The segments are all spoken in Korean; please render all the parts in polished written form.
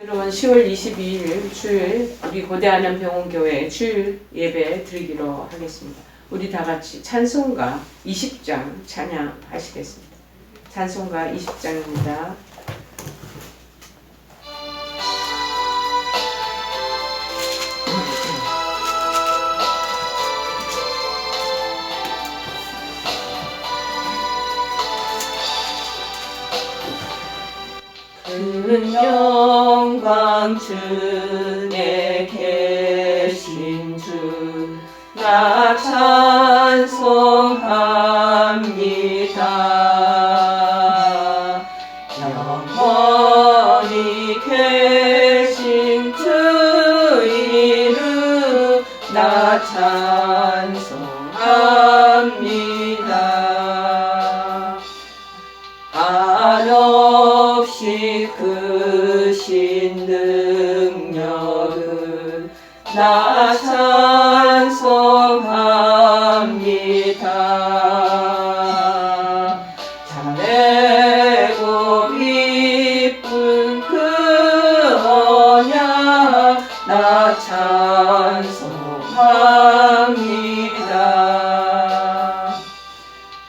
여러분 10월 22일 주일 우리 고대하는 병원교회 주일 예배 드리기로 하겠습니다. 우리 다 같이 찬송가 20장 찬양하시겠습니다. 찬송가 20장입니다. 큰 영광 중에 계신 주 나 찬송합니다. 영원히 계신 주 이름 나 찬송합니다. 한없이 크신 능력을 나 찬송합니다. 자매고 기쁜 그 언약 나 찬송합니다.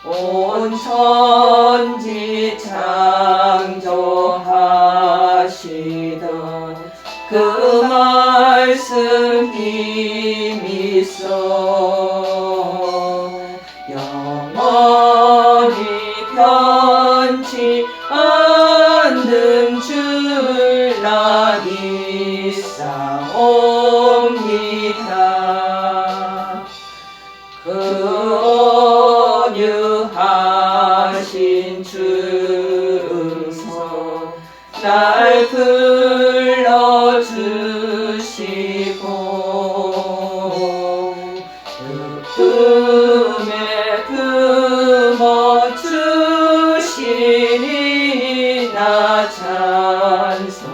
온 천지 창조하시던 그 말씀 힘이 있어 영원히 변치 않는 줄 나 믿사옵니다. 그 온유하신 주께서 날 불러주시고 품에 품어주시니 나 찬송합니다.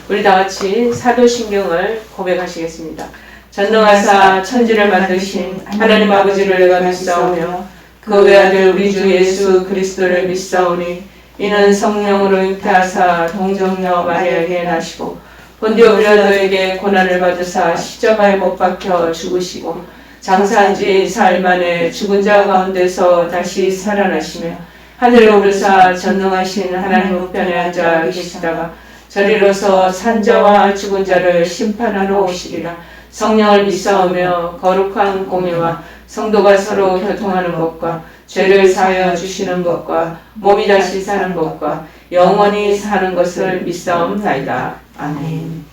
우리 다 같이 사도신경을 고백하시겠습니다. 전능하사 천지를 만드신 하나님 아버지를 내가 믿사오며 그 외아들 우리 주 예수 그리스도를 믿사오니 이는 성령으로 잉태하사 동정녀 마리아에게 나시고 본디오 빌라도에게 고난을 받으사 십자가에 못 박혀 죽으시고 장사한 지 사흘 만에 죽은 자 가운데서 다시 살아나시며 하늘로 오르사 전능하신 하나님 우편에 앉아 계시다가 저리로서 산자와 죽은 자를 심판하러 오시리라. 성령을 믿사오며 거룩한 공예와 성도가 서로 교통하는 것과 죄를 사하여 주시는 것과 몸이 다시 사는 것과 영원히 사는 것을 믿사옵나이다. 아멘.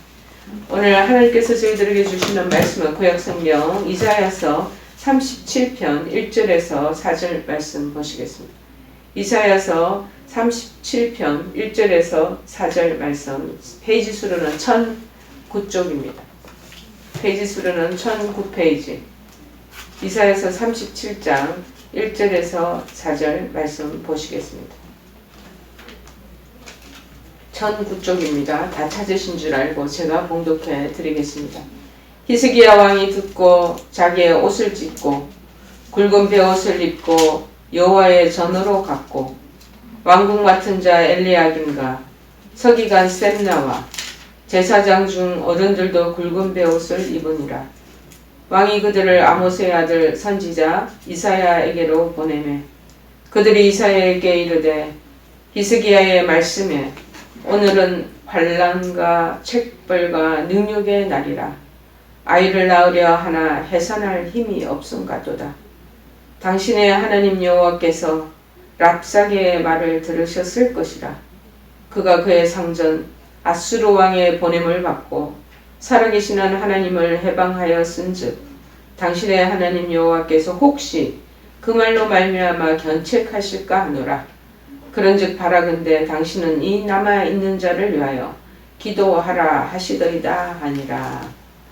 오늘 하나님께서 저희들에게 주시는 말씀은 구약성경 이사야서 37편 1절에서 4절 말씀 보시겠습니다. 이사야서 37편 1절에서 4절 말씀, 페이지 수로는 1009쪽입니다. 페이지 수로는 1009페이지. 이사야서 37장 1절에서 4절 말씀 보시겠습니다. 1009쪽입니다. 다 찾으신 줄 알고 제가 봉독해 드리겠습니다. 히스기야 왕이 듣고 자기의 옷을 찢고 굵은 베옷을 입고 여호와의 전으로 갔고 왕궁 맡은 자 엘리야김과 서기관 셈나와 제사장 중 어른들도 굵은 베옷을 입으니라. 왕이 그들을 아모스의 아들 선지자 이사야에게로 보내매 그들이 이사야에게 이르되 히스기야의 말씀에 오늘은 환난과 책벌과 능력의 날이라. 아이를 낳으려 하나 해산할 힘이 없음같도다. 당신의 하나님 여호와께서 랍사게의 말을 들으셨을 것이라. 그가 그의 상전 아수르 왕의 보냄을 받고 살아계시는 하나님을 해방하였은즉 당신의 하나님 여호와께서 혹시 그 말로 말미암아 견책하실까 하노라. 그런즉 바라건대 당신은 이 남아있는 자를 위하여 기도하라 하시더이다 하니라.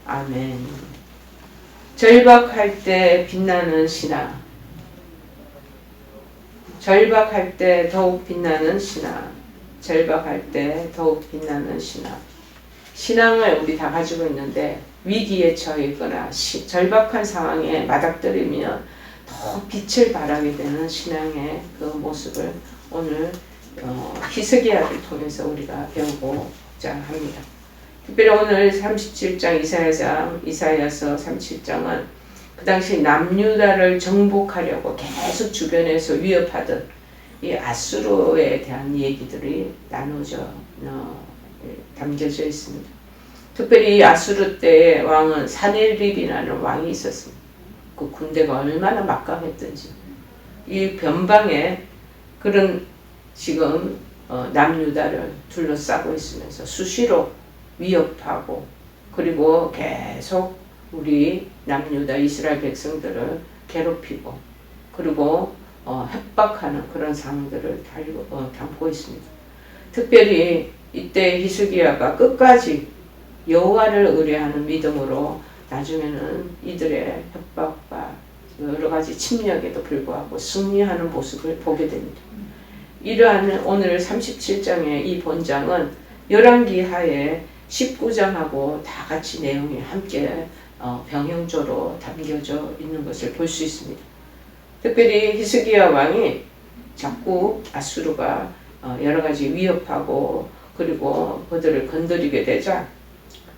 아멘. 절박할 때 빛나는 신앙. 절박할 때 더욱 빛나는 신앙. 절박할 때 더욱 빛나는 신앙. 신앙을 우리 다 가지고 있는데 위기에 처해 있거나 절박한 상황에 맞닥뜨리며 더 빛을 발하게 되는 신앙의 그 모습을 오늘 히스기야를 통해서 우리가 배우고자 합니다. 특별히 오늘 37장 이사야서 37장은 그 당시 남유다를 정복하려고 계속 주변에서 위협하던 이 아수르에 대한 얘기들이 담겨져 있습니다. 특별히 아수르 때의 왕은 사네립이라는 왕이 있었습니다. 그 군대가 얼마나 막강했던지 이 변방에 그런 지금 남유다를 둘러싸고 있으면서 수시로 위협하고 그리고 계속 우리 남유다 이스라엘 백성들을 괴롭히고 그리고 협박하는 그런 상황들을 담고 있습니다. 특별히 이때 히스기야가 끝까지 여호와를 의뢰하는 믿음으로 나중에는 이들의 협박과 여러 가지 침략에도 불구하고 승리하는 모습을 보게 됩니다. 이러한 오늘 37장의 이 본장은 열왕기 하에 19장하고 다 같이 내용이 함께 병행조로 담겨져 있는 것을 볼 수 있습니다. 특별히 히스기야 왕이 자꾸 아수르가 여러 가지 위협하고 그리고 그들을 건드리게 되자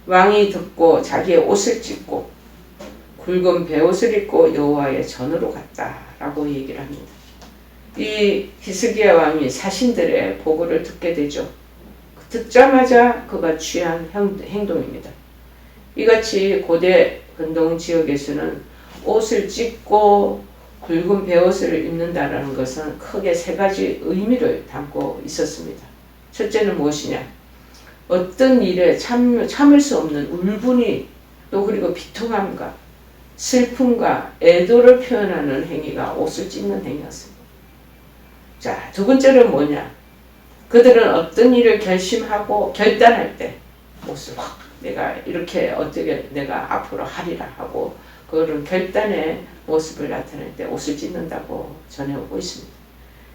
왕이 듣고 자기의 옷을 찢고 굵은 베옷을 입고 여호와의 전으로 갔다라고 얘기를 합니다. 이 히스기야 왕이 사신들의 보고를 듣게 되죠. 듣자마자 그가 취한 행동입니다. 이같이 고대 근동 지역에서는 옷을 찢고 굵은 베옷을 입는다라는 것은 크게 세 가지 의미를 담고 있었습니다. 첫째는 무엇이냐? 어떤 일에 참을 수 없는 울분이 또 그리고 비통함과 슬픔과 애도를 표현하는 행위가 옷을 찢는 행위였습니다. 자, 두 번째는 뭐냐? 그들은 어떤 일을 결심하고 결단할 때 옷을 확 내가 이렇게 어떻게 내가 앞으로 하리라 하고 그런 결단의 모습을 나타낼 때 옷을 찢는다고 전해오고 있습니다.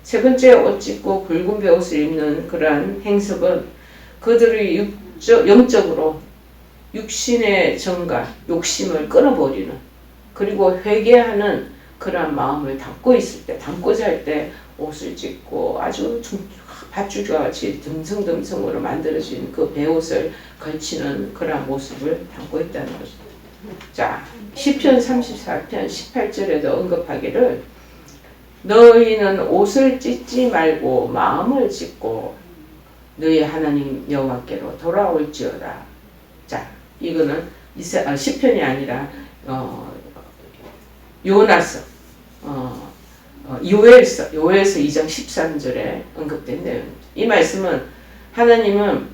세 번째 옷 찢고 굵은 베옷을 입는 그러한 행습은 그들의 영적으로 육신의 정과 욕심을 끊어버리는 그리고 회개하는 그러한 마음을 담고자 할 때 옷을 찢고 아주 밧줄과 같이 듬성듬성으로 만들어진 그 베옷을 걸치는 그러한 모습을 담고 있다는 것입니다. 자, 시편 34편 18절에도 언급하기를 너희는 옷을 찢지 말고 마음을 찢고 너희 하나님 여호와께로 돌아올지어다. 자, 이거는 시편이 아니라 요나서 요엘서 2장 13절에 언급된 내용입니다. 이 말씀은 하나님은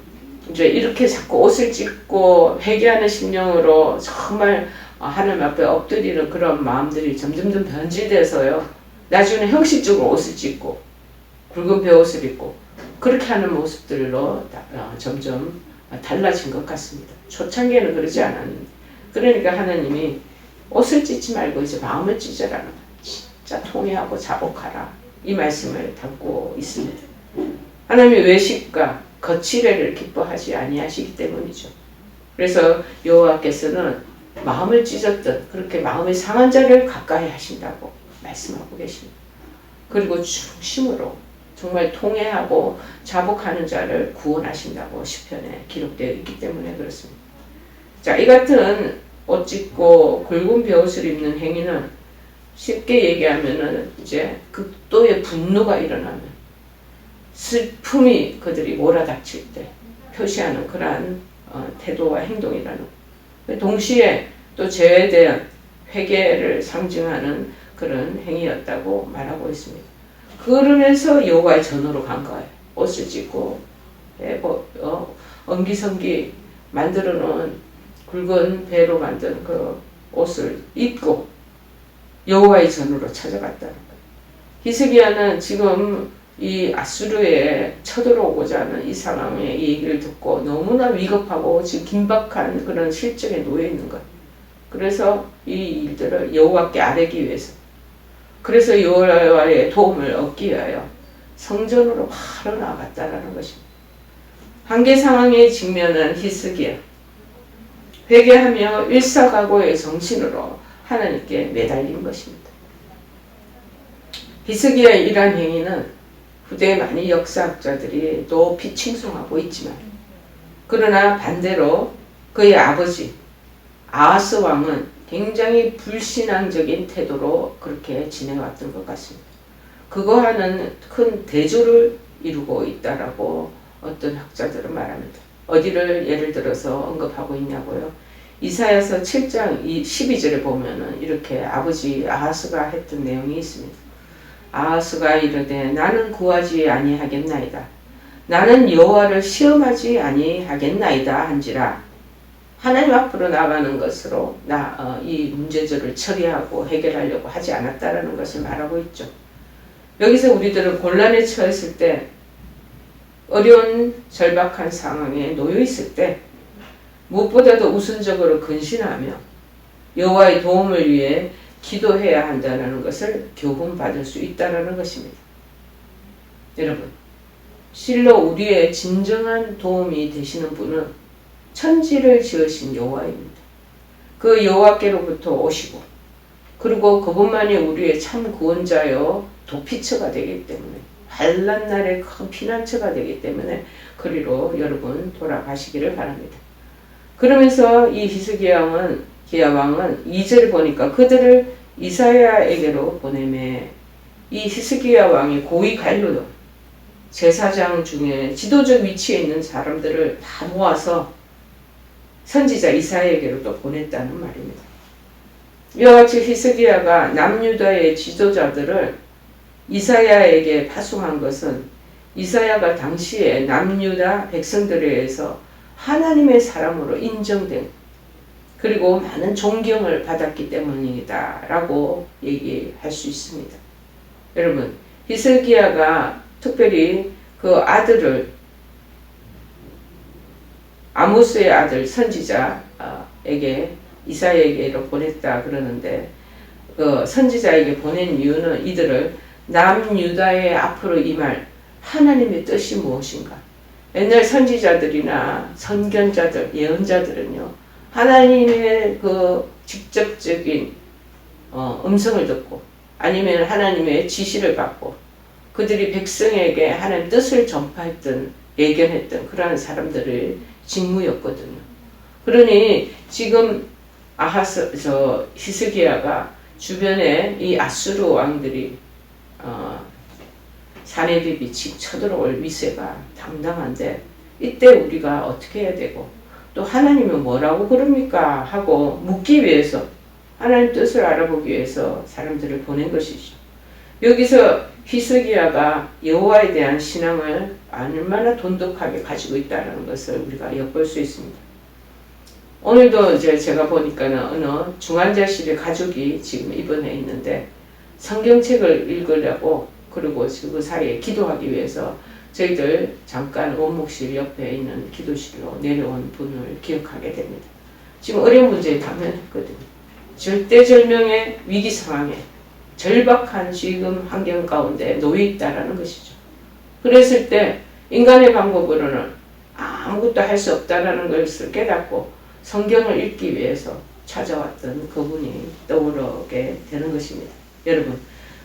이제 이렇게 자꾸 옷을 찢고 회개하는 심령으로 정말 하나님 앞에 엎드리는 그런 마음들이 점점점 변질돼서요. 나중에는 형식적으로 옷을 찢고 굵은 베옷을 입고 그렇게 하는 모습들로 점점 달라진 것 같습니다. 초창기에는 그러지 않았는데 그러니까 하나님이 옷을 찢지 말고 이제 마음을 찢으라는 거예요. 진짜 통회하고 자복하라 이 말씀을 담고 있습니다. 하나님이 외식과 거칠애를 기뻐하지 아니하시기 때문이죠. 그래서 여호와께서는 마음을 찢었던 그렇게 마음이 상한 자를 가까이 하신다고 말씀하고 계십니다. 그리고 중심으로 정말 통회하고 자복하는 자를 구원하신다고 시편에 기록되어 있기 때문에 그렇습니다. 자, 이 같은 옷 찢고 굵은 베옷을 입는 행위는 쉽게 얘기하면은 이제 극도의 분노가 일어나면 슬픔이 그들이 몰아닥칠 때 표시하는 그러한 태도와 행동이라는 동시에 또 죄에 대한 회개를 상징하는 그런 행위였다고 말하고 있습니다. 그러면서 여호와의 전으로 간 거예요. 옷을 찢고 엉기성기 만들어 놓은 굵은 배로 만든 그 옷을 입고 여호와의 전으로 찾아갔다는 거예요. 히스기야는 지금 이 아수르에 쳐들어오고자 하는 이 상황의 이 얘기를 듣고 너무나 위급하고 지금 긴박한 그런 실정에 놓여 있는 거예요. 그래서 이 일들을 여호와께 아뢰기 위해서 그래서 여호와의 도움을 얻기 위하여 성전으로 바로 나아갔다라는 것입니다. 한계 상황에 직면한 히스기야 회개하며 일사각오의 정신으로 하나님께 매달린 것입니다. 히스기야의 이러한 행위는 후대의 많은 역사학자들이 높이 칭송하고 있지만, 그러나 반대로 그의 아버지 아하스 왕은 굉장히 불신앙적인 태도로 그렇게 지내왔던 것 같습니다. 그거와는 큰 대조를 이루고 있다라고 어떤 학자들은 말합니다. 어디를 예를 들어서 언급하고 있냐고요. 이사야서 7장 12절에 보면은 이렇게 아버지 아하스가 했던 내용이 있습니다. 아하스가 이르되 나는 구하지 아니하겠나이다. 나는 여호와를 시험하지 아니하겠나이다 한지라. 하나님 앞으로 나가는 것으로 이 문제들을 처리하고 해결하려고 하지 않았다라는 것을 말하고 있죠. 여기서 우리들은 곤란에 처했을 때, 어려운 절박한 상황에 놓여 있을 때 무엇보다도 우선적으로 근신하며 여호와의 도움을 위해 기도해야 한다는 것을 교훈받을 수 있다는 것입니다. 여러분, 실로 우리의 진정한 도움이 되시는 분은 천지를 지으신 여호와입니다. 그 여호와께로부터 오시고, 그리고 그분만이 우리의 참 구원자여 도피처가 되기 때문에, 환난 날의 큰 피난처가 되기 때문에 그리로 여러분 돌아가시기를 바랍니다. 그러면서 이 히스기야 왕은 2절을 보니까 그들을 이사야에게로 보내매, 이 히스기야 왕이 고위 관료도 제사장 중에 지도적 위치에 있는 사람들을 다 모아서 선지자 이사야에게로 또 보냈다는 말입니다. 이와 같이 히스기야가 남유다의 지도자들을 이사야에게 파송한 것은 이사야가 당시에 남유다 백성들에 의해서 하나님의 사람으로 인정된, 그리고 많은 존경을 받았기 때문이다 라고 얘기할 수 있습니다. 여러분, 히스기야가 특별히 그 아들을, 아모스의 아들 선지자에게, 이사야에게로 보냈다 그러는데, 그 선지자에게 보낸 이유는 이들을 남유다의 앞으로 임할 하나님의 뜻이 무엇인가. 옛날 선지자들이나 선견자들, 예언자들은요, 하나님의 그 직접적인 음성을 듣고, 아니면 하나님의 지시를 받고, 그들이 백성에게 하나님의 뜻을 전파했던, 예견했던 그러한 사람들의 직무였거든요. 그러니 지금 히스기야가 주변에 이 아수르 왕들이 사네립이 치 쳐들어올 위세가 당당한데, 이때 우리가 어떻게 해야 되고, 또 하나님은 뭐라고 그럽니까 하고 묻기 위해서, 하나님 뜻을 알아보기 위해서 사람들을 보낸 것이죠. 여기서 히스기야가 여호와에 대한 신앙을 얼마나 돈독하게 가지고 있다는 것을 우리가 엿볼 수 있습니다. 오늘도 이제 제가 보니까는 어느 중환자실의 가족이 지금 입원해 있는데, 성경책을 읽으려고, 그리고 그 사이에 기도하기 위해서 저희들 잠깐 원목실 옆에 있는 기도실로 내려온 분을 기억하게 됩니다. 지금 어려운 문제에 당면했거든요. 절대절명의 위기 상황에, 절박한 지금 환경 가운데 놓여 있다라는 것이죠. 그랬을 때 인간의 방법으로는 아무것도 할 수 없다라는 것을 깨닫고 성경을 읽기 위해서 찾아왔던 그분이 떠오르게 되는 것입니다. 여러분,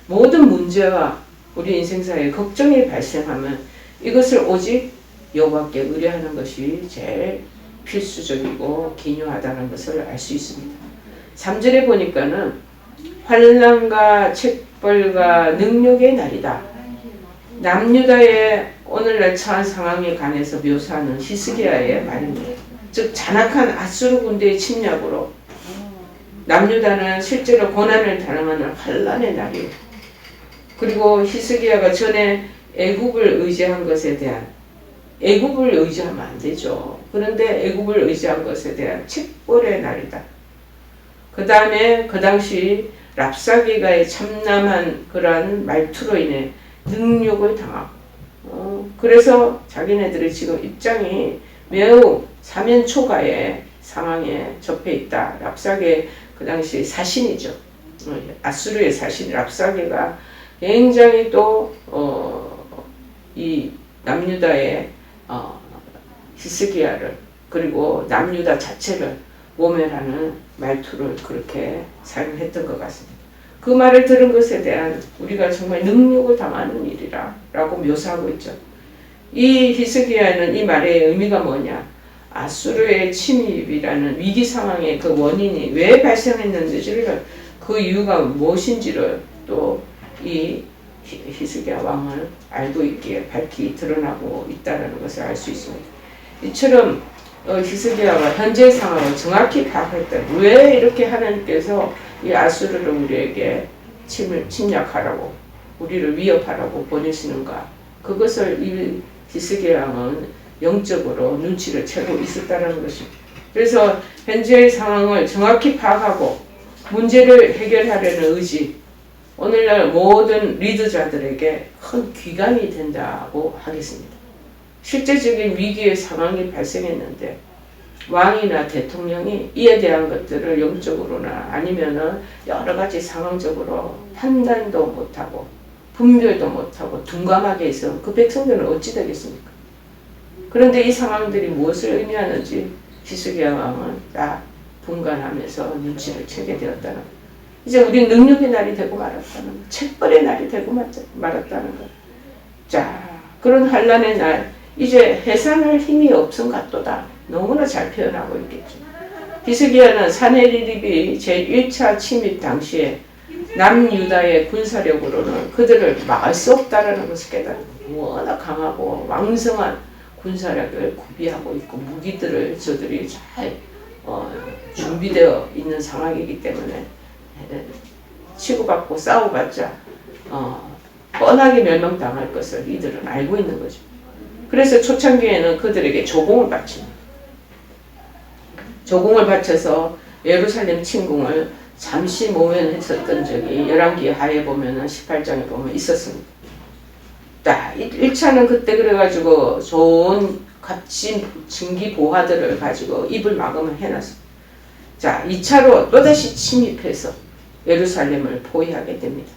모든 문제와 우리 인생사에 걱정이 발생하면 이것을 오직 여호와께 의뢰하는 것이 제일 필수적이고 기묘하다는 것을 알 수 있습니다. 3절에 보니까는 환난과 책벌과 능력의 날이다. 남유다의 오늘날 처한 상황에 관해서 묘사하는 히스기야의 말입니다. 즉 잔악한 아수르 군대의 침략으로 남유다는 실제로 고난을 당하는 환난의 날이에요. 그리고 히스기야가 전에 애굽을 의지한 것에 대한, 애굽을 의지하면 안 되죠. 그런데 애굽을 의지한 것에 대한 책벌의 날이다. 그 다음에 그 당시 랍사게가의 참남한 그러한 말투로 인해 능욕을 당하고, 그래서 자기네들의 지금 입장이 매우 사면초가의 상황에 접해 있다. 랍사게 그 당시 사신이죠. 아수르의 사신 랍사게가 굉장히 또 이 남유다의 히스기야를, 그리고 남유다 자체를 모멸하는 말투를 그렇게 사용했던 것 같습니다. 그 말을 들은 것에 대한 우리가 정말 능욕을 당하는 일이라 라고 묘사하고 있죠. 이 히스기야는 이 말의 의미가 뭐냐? 아수르의 침입이라는 위기 상황의 그 원인이 왜 발생했는지를, 그 이유가 무엇인지를 또 이 히스기야 왕을 알고 있기에 밝히 드러나고 있다는 것을 알 수 있습니다. 이처럼 히스기야가 현재 상황을 정확히 파악했다. 왜 이렇게 하나님께서 이 아수르를 우리에게 침략하라고, 우리를 위협하라고 보내시는가? 그것을 이 히스기야 왕은 영적으로 눈치를 채고 있었다는 것입니다. 그래서 현재의 상황을 정확히 파악하고 문제를 해결하려는 의지, 오늘날 모든 리더자들에게 큰 귀감이 된다고 하겠습니다. 실제적인 위기의 상황이 발생했는데 왕이나 대통령이 이에 대한 것들을 영적으로나 아니면은 여러 가지 상황적으로 판단도 못하고 분별도 못하고 둔감하게 있으면 그 백성들은 어찌 되겠습니까? 그런데 이 상황들이 무엇을 의미하는지 히스기야 왕은 다 분간하면서 눈치를 채게 되었다는 것. 이제 우리 능력의 날이 되고 말았다는 것. 책벌의 날이 되고 말았다는 것. 자, 그런 환란의 날, 이제 해산할 힘이 없음 같도다. 너무나 잘 표현하고 있겠죠. 히스기야는 사네리립이 제1차 침입 당시에 남유다의 군사력으로는 그들을 막을 수 없다는 것을 깨달고, 워낙 강하고 왕성한 군사력을 구비하고 있고 무기들을 저들이 잘 준비되어 있는 상황이기 때문에 치고받고 싸워봤자 뻔하게 멸망당할 것을 이들은 알고 있는 거죠. 그래서 초창기에는 그들에게 조공을 바칩니다. 조공을 바쳐서 예루살렘 침공을 잠시 모면했었던 적이 열왕기 하에 보면은 18장에 보면 있었습니다. 1차는 그때 그래가지고 좋은 값진 증기 보화들을 가지고 입을 막으면 해놨습니다. 자, 2차로 또다시 침입해서 예루살렘을 포위하게 됩니다.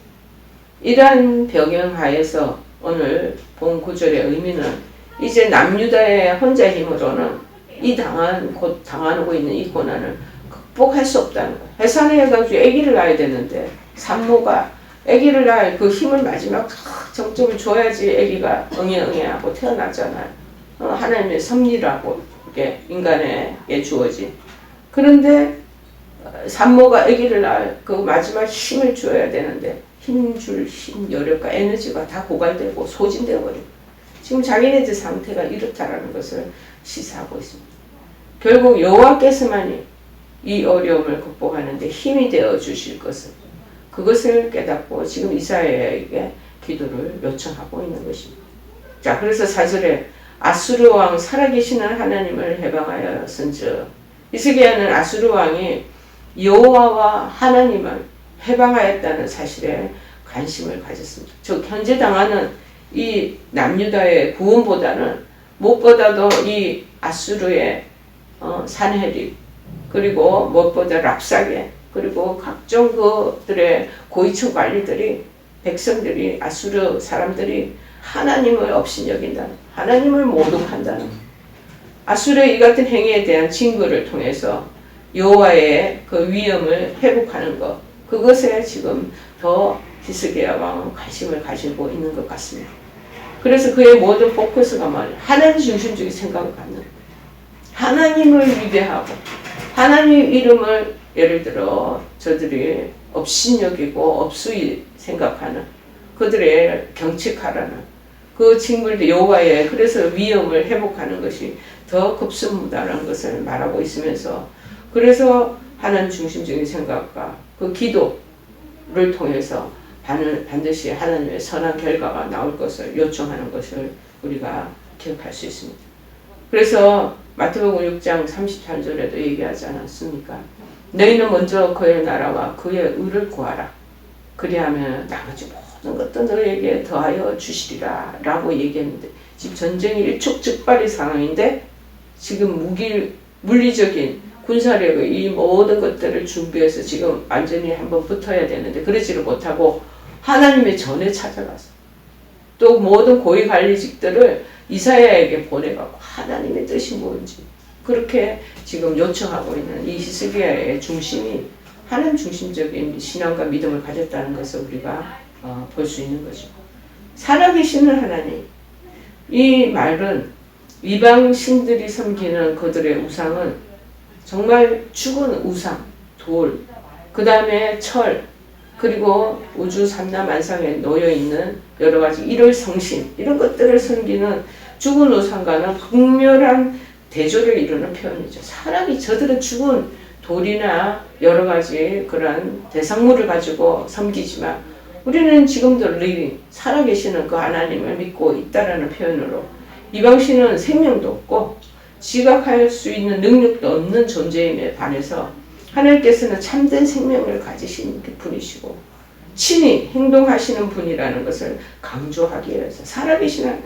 이러한 배경하에서 오늘 본 구절의 의미는 이제 남유다의 혼자 힘으로는 곧 당하고 있는 이 고난을 극복할 수 없다는 거예요. 해산해가지고 아기를 낳아야 되는데 산모가 아기를 낳을 그 힘을 마지막 정점을 줘야지 아기가 응애응애하고 태어났잖아요. 하나님의 섭리라고 이게 인간에게 주어진. 그런데 산모가 아기를 낳을 그 마지막 힘을 줘야 되는데 힘줄 힘, 여력과 에너지가 다 고갈되고 소진되어 버리고 지금 자기네들 상태가 이렇다라는 것을 시사하고 있습니다. 결국 여호와께서만이 이 어려움을 극복하는 데 힘이 되어 주실 것을, 그것을 깨닫고 지금 이사야에게 기도를 요청하고 있는 것입니다. 자, 그래서 4절에 아수르 왕 살아계시는 하나님을 해방하였은즉, 히스기야는 아수르 왕이 여호와와 하나님을 해방하였다는 사실에 관심을 가졌습니다. 즉 현재 당하는 이 남유다의 구원보다는 무엇보다도 이 아수르의 산헤립, 그리고 무엇보다 랍사게, 그리고 각종 그들의 고위층 관리들이, 백성들이, 아수르 사람들이 하나님을 업신여긴다는, 하나님을 모독한다는, 아수르의 이 같은 행위에 대한 징벌을 통해서 여호와의 그 위엄을 회복하는 것, 그것에 지금 더 히스기야 왕은 관심을 가지고 있는 것 같습니다. 그래서 그의 모든 포커스가 뭐냐? 하나님 중심적인 생각을 갖는, 하나님을 위대하고 하나님 이름을 예를 들어 저들이 업신여기고 업수히 생각하는, 그들의 경책하라는 그 징벌도 여호와의, 그래서 위엄을 회복하는 것이 더 급선무다라는 것을 말하고 있으면서, 그래서 하나님 중심적인 생각과 그 기도를 통해서 반드시 하나님의 선한 결과가 나올 것을 요청하는 것을 우리가 기억할 수 있습니다. 그래서 마태복음 6장 33절에도 얘기하지 않았습니까? 너희는 먼저 그의 나라와 그의 의를 구하라. 그리하면 나머지 모든 것도 너희에게 더하여 주시리라 라고 얘기했는데, 지금 전쟁이 일촉즉발의 상황인데 지금 물리적인 군사력의 이 모든 것들을 준비해서 지금 완전히 한번 붙어야 되는데 그러지를 못하고 하나님의 전에 찾아가서 또 모든 고위관리직들을 이사야에게 보내가고 하나님의 뜻이 뭔지, 그렇게 지금 요청하고 있는 이 히스기야의 중심이 하나님 중심적인 신앙과 믿음을 가졌다는 것을 우리가 볼 수 있는 거죠. 살아계시는 하나님. 이 말은 이방 신들이 섬기는 그들의 우상은 정말 죽은 우상, 돌, 그 다음에 철, 그리고 우주 삼라만상에 놓여있는 여러가지 일월 성신, 이런 것들을 섬기는 죽은 우상과는 극렬한 대조를 이루는 표현이죠. 사람이 저들은 죽은 돌이나 여러가지 그런 대상물을 가지고 섬기지만 우리는 지금도 리빙, 살아계시는 그 하나님을 믿고 있다라는 표현으로 이방신은 생명도 없고 지각할 수 있는 능력도 없는 존재임에 반해서 하나님께서는 참된 생명을 가지신 분이시고 친히 행동하시는 분이라는 것을 강조하기 위해서 살아계신 하나님,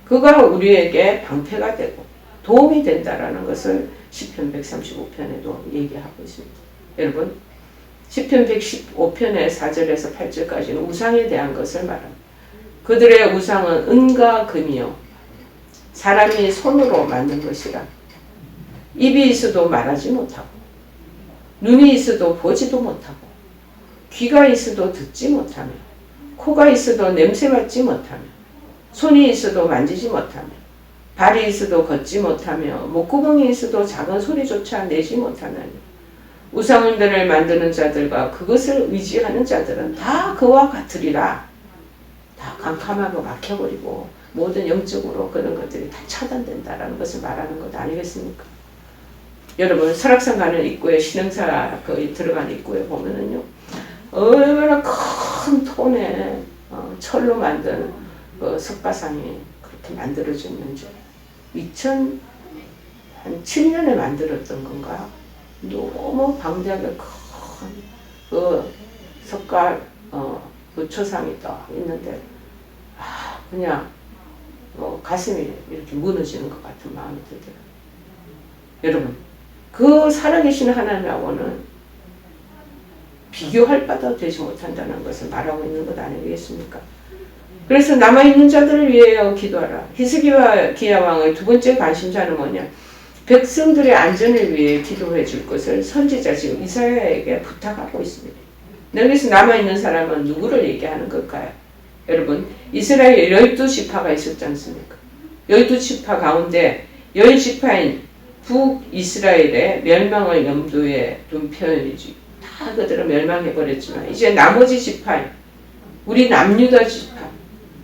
그가 우리에게 방패가 되고 도움이 된다라는 것을 시편 135편에도 얘기하고 있습니다. 여러분, 시편 115편의 4절에서 8절까지는 우상에 대한 것을 말합니다. 그들의 우상은 은과 금이요 사람이 손으로 만든 것이라. 입이 있어도 말하지 못하고 눈이 있어도 보지도 못하고 귀가 있어도 듣지 못하며 코가 있어도 냄새 맡지 못하며 손이 있어도 만지지 못하며 발이 있어도 걷지 못하며 목구멍이 있어도 작은 소리조차 내지 못하나니 우상들을 만드는 자들과 그것을 의지하는 자들은 다 그와 같으리라. 다 캄캄하고 막혀버리고 모든 영적으로 그런 것들이 다 차단된다라는 것을 말하는 것 아니겠습니까? 여러분, 설악산 가는 입구에 신흥사 들어가는 입구에 보면은요, 얼마나 큰 톤의 철로 만든 그 석가상이 그렇게 만들어졌는지 2007년에 만들었던 건가? 너무 방대하게 큰 그 석가 부처상이 딱 있는데 그냥 가슴이 이렇게 무너지는 것 같은 마음이 들더라고요. 여러분, 그 살아계신 하나님하고는 비교할 바도 되지 못한다는 것을 말하고 있는 것 아니겠습니까? 그래서 남아있는 자들을 위하여 기도하라. 히스기야 왕의 두 번째 관심사는 뭐냐? 백성들의 안전을 위해 기도해 줄 것을 선지자 지금 이사야에게 부탁하고 있습니다. 여기서 남아있는 사람은 누구를 얘기하는 걸까요? 여러분, 이스라엘 12지파가 있었지 않습니까? 12지파 가운데 10지파인 북이스라엘의 멸망을 염두에 둔 표현이지. 다 그들은 멸망해버렸지만 이제 나머지 지파인 우리 남유다 지파,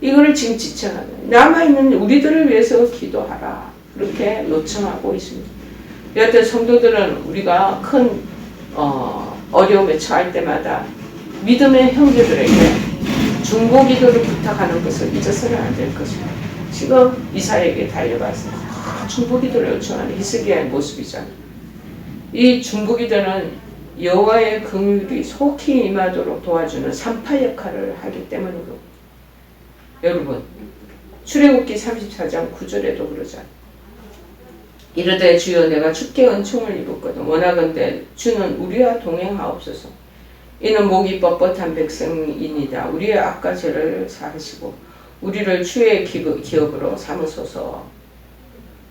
이거를 지금 지칭하는 남아있는 우리들을 위해서 기도하라. 그렇게 요청하고 있습니다. 여하튼 성도들은 우리가 큰 어려움에 처할 때마다 믿음의 형제들에게 중보기도를 부탁하는 것을 잊어서는 안 될 것입니다. 지금 이사야에게 달려가서 중보기도를 요청하는 히스기야의 모습이잖아요. 이 중보기도는 여호와의 긍휼이 속히 임하도록 도와주는 산파 역할을 하기 때문이고, 여러분, 출애굽기 34장 9절에도 그러잖아요. 이르되 주여 내가 주께 은총을 입었거든 원하건대 주는 우리와 동행하옵소서. 이는 목이 뻣뻣한 백성이니이다. 우리의 악과 죄를 사하시고 우리를 주의 기업으로 삼으소서.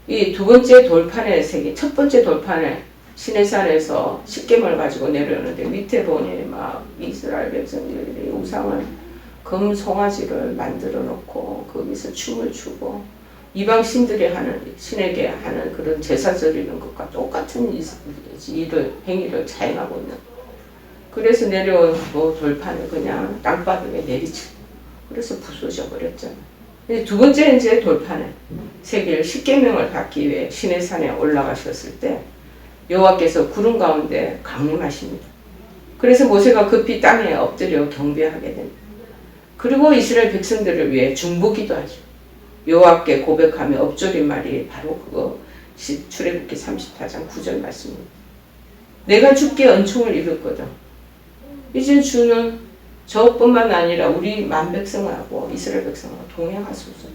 이 두 번째 돌판에 새긴 첫 번째 돌판에 시내산에서 십계명을 가지고 내려오는데 밑에 보니 막 이스라엘 백성들이 우상을 금 송아지를 만들어 놓고 거기서 춤을 추고 이방 신들이 하는 신에게 하는 그런 제사 드리는 것과 똑같은 행위를 자행하고 있는. 그래서 내려온 돌판을 그냥 땅바닥에 내리치고 그래서 부서져 버렸잖아요. 두 번째 이제 돌판에 새길 십계명을 받기 위해 시내산에 올라가셨을 때 여호와께서 구름 가운데 강림하십니다. 그래서 모세가 급히 땅에 엎드려 경배하게 됩니다. 그리고 이스라엘 백성들을 위해 중보기도 하죠. 여호와께 고백하며 엎드린 말이 바로 그거 출애굽기 34장 9절 말씀입니다. 내가 주께 은총을 입었거든. 이제 주는 저뿐만 아니라 우리 만백성하고 이스라엘 백성하고 동행하소서.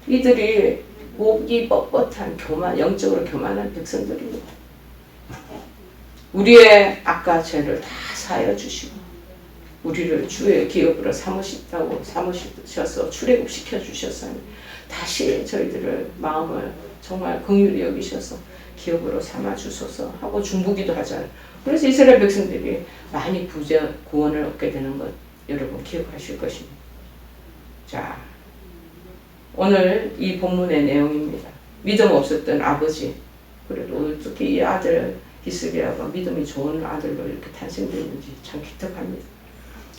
이들이 목이 뻣뻣한 영적으로 교만한 백성들입니다. 우리의 악과 죄를 다 사하여 주시고 우리를 주의 기업으로 삼으셔서 출애굽시켜 주셨으니 다시 저희들을 마음을 정말 긍휼히 여기셔서 기업으로 삼아 주소서 하고 중보기도 하잖아요. 그래서 이스라엘 백성들이 많이 구원을 얻게 되는 것 여러분 기억하실 것입니다. 자, 오늘 이 본문의 내용입니다. 믿음 없었던 아버지, 그래도 어떻게 이 아들 히스기야가 믿음이 좋은 아들로 이렇게 탄생됐는지 참 기특합니다.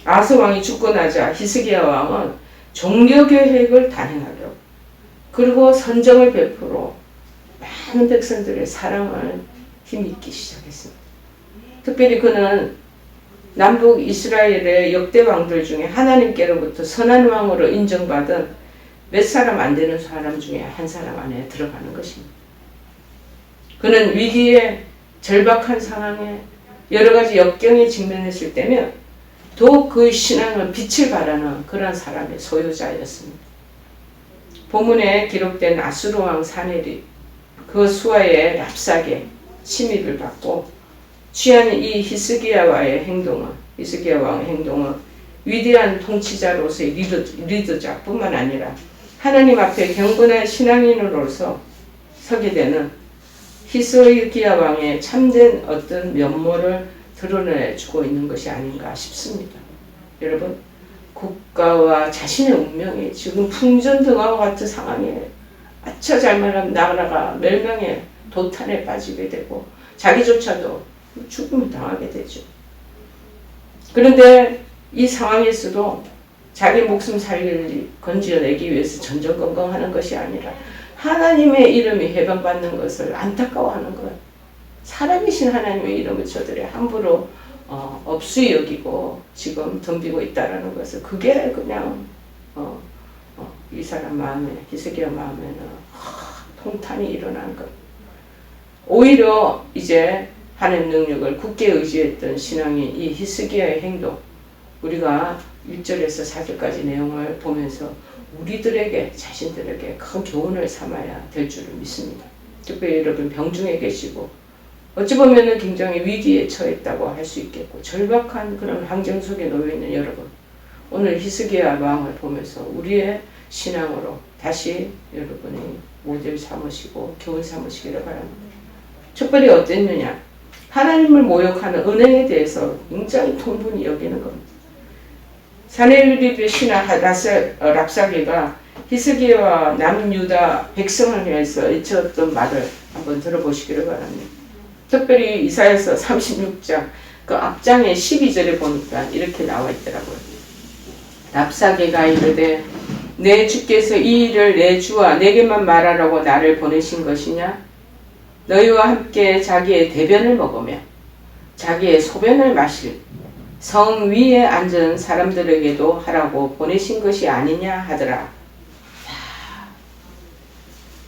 아스 왕이 죽고 나자 히스기야 왕은 종려 계획을 단행하려고 그리고 선정을 베풀어 많은 백성들의 사랑을 힘입기 시작했습니다. 특별히 그는 남북 이스라엘의 역대 왕들 중에 하나님께로부터 선한 왕으로 인정받은 몇 사람 안 되는 사람 중에 한 사람 안에 들어가는 것입니다. 그는 위기에 절박한 상황에 여러 가지 역경에 직면했을 때면 더욱 그 신앙은 빛을 발하는 그런 사람의 소유자였습니다. 본문에 기록된 아수르 왕 사네립 그 수하의 랍삭에 침입을 받고 취한 이 히스기야 왕의 행동은 위대한 통치자로서의 리더자뿐만 아니라 하나님 앞에 경건한 신앙인으로서 서게 되는 히스기야 왕의 참된 어떤 면모를 드러내주고 있는 것이 아닌가 싶습니다. 여러분, 국가와 자신의 운명이 지금 풍전등화와 같은 상황에 아차 잘못하면 나라가 멸망의 도탄에 빠지게 되고 자기조차도 죽음을 당하게 되죠. 그런데 이 상황에서도 자기 목숨 건져내기 위해서 전전긍긍하는 것이 아니라 하나님의 이름이 해방받는 것을 안타까워하는 것. 사람이신 하나님의 이름을 저들이 함부로 업수히 여기고 지금 덤비고 있다라는 것을 그게 그냥 이 사람 마음에 히스기야 마음에는 통탄이 일어난 것. 오히려 이제 하나님 능력을 굳게 의지했던 신앙인 이 히스기야의 행동, 우리가 1절에서 4절까지 내용을 보면서 우리들에게 자신들에게 큰 교훈을 삼아야 될 줄을 믿습니다. 특별히 여러분 병중에 계시고 어찌 보면 굉장히 위기에 처했다고 할 수 있겠고 절박한 그런 환경 속에 놓여있는 여러분, 오늘 히스기야 왕을 보면서 우리의 신앙으로 다시 여러분이 모델 삼으시고 교훈 삼으시기를 바랍니다. 특별히 어땠느냐, 하나님을 모욕하는 은행에 대해서 굉장히 통분히 여기는 겁니다. 사네립의 신하 랍사게가 히스기야와 남유다 백성을 위해서 외쳤던 말을 한번 들어보시기를 바랍니다. 특별히 이사야서 36장 그 앞장의 12절에 보니까 이렇게 나와 있더라고요. 랍사게가 이르되 내 주께서 이 일을 내 주와 내게만 말하라고 나를 보내신 것이냐? 너희와 함께 자기의 대변을 먹으며 자기의 소변을 마실 성 위에 앉은 사람들에게도 하라고 보내신 것이 아니냐 하더라.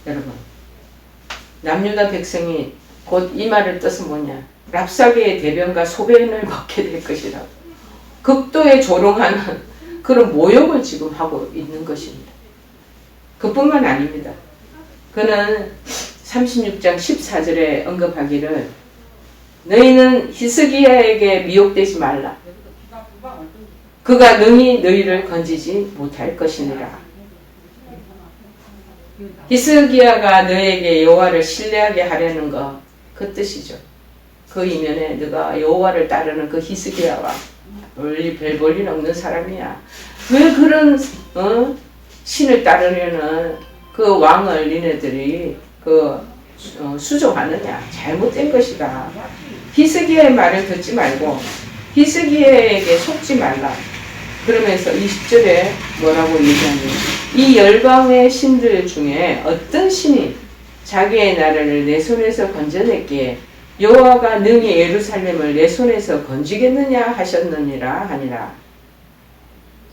여러분, 남유다 백성이 곧 이 말을 뜻은 뭐냐? 랍사게의 대변과 소변을 먹게 될 것이라고. 극도의 조롱하는 그런 모욕을 지금 하고 있는 것입니다. 그뿐만 아닙니다. 그는 36장 14절에 언급하기를 너희는 히스기야에게 미혹되지 말라. 그가 능히 너희를 건지지 못할 것이니라. 히스기야가 너에게 여호와를 신뢰하게 하려는 것, 그 뜻이죠. 그 이면에 너가 여호와를 따르는 그 히스기야와 별 볼일 없는 사람이야. 왜 그런 신을 따르려는 그 왕을 니네들이 수종하느냐. 잘못된 것이다. 히스기야의 말을 듣지 말고 히스기야에게 속지 말라. 그러면서 20절에 뭐라고 얘기하냐면 이 열방의 신들 중에 어떤 신이 자기의 나라를 내 손에서 건져냈기에 여호와가 능히 예루살렘을 내 손에서 건지겠느냐 하셨느니라 하니라.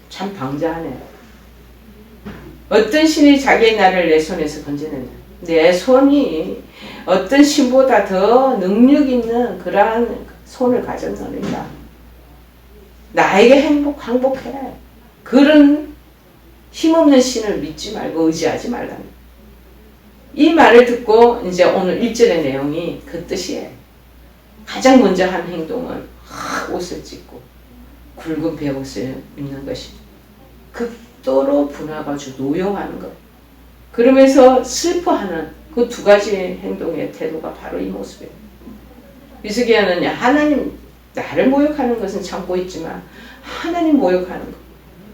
참 방자하네. 어떤 신이 자기의 나라를 내 손에서 건져냈냐. 내 손이 어떤 신보다 더 능력 있는 그러한 손을 가졌느니라. 나에게 항복해. 그런 힘없는 신을 믿지 말고 의지하지 말라는. 이 말을 듣고 이제 오늘 1절의 내용이 그 뜻이에요. 가장 먼저 한 행동은 옷을 찢고 굵은 베옷을 입는 것입니다. 극도로 분화가지고 노여워하는 것. 그러면서 슬퍼하는 그 두 가지 행동의 태도가 바로 이 모습이에요. 히스기야는 하나님 나를 모욕하는 것은 참고 있지만 하나님 모욕하는 것,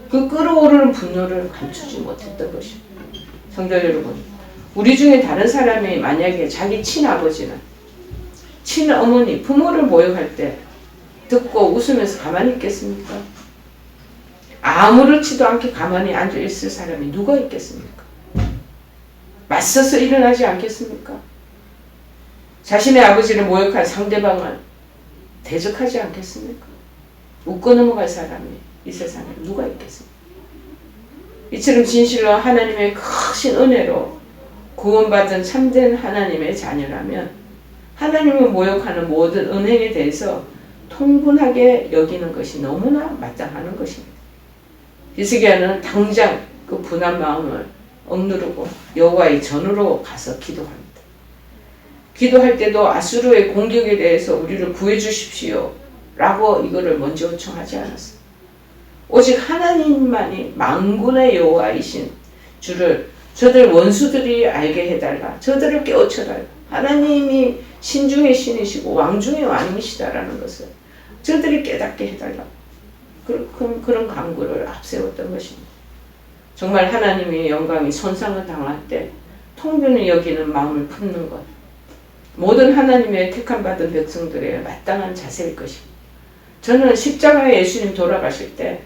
그 끓어오르는 분노를 감추지 못했던 것입니다. 성도 여러분, 우리 중에 다른 사람이 만약에 자기 친아버지나 친어머니, 부모를 모욕할 때 듣고 웃으면서 가만히 있겠습니까? 아무렇지도 않게 가만히 앉아있을 사람이 누가 있겠습니까? 맞서서 일어나지 않겠습니까? 자신의 아버지를 모욕한 상대방을 대적하지 않겠습니까? 웃고 넘어갈 사람이 이 세상에 누가 있겠습니까? 이처럼 진실로 하나님의 크신 은혜로 구원받은 참된 하나님의 자녀라면 하나님을 모욕하는 모든 은행에 대해서 통분하게 여기는 것이 너무나 마땅한 것입니다. 히스기야는 당장 그 분한 마음을 억누르고 여호와의 전으로 가서 기도합니다. 기도할 때도 아수르의 공격에 대해서 우리를 구해 주십시오 라고 이거를 먼저 요청하지 않았어요. 오직 하나님만이 만군의 여호와이신 줄을 저들 원수들이 알게 해달라. 저들을 깨우쳐달라. 하나님이 신중의 신이시고 왕중의 왕이시다라는 것을 저들이 깨닫게 해달라. 그런 간구를 앞세웠던 것입니다. 정말 하나님의 영광이 손상을 당할 때 통변을 여기는 마음을 품는 것, 모든 하나님의 택함받은 백성들의 마땅한 자세일 것입니다. 저는 십자가에 예수님 돌아가실 때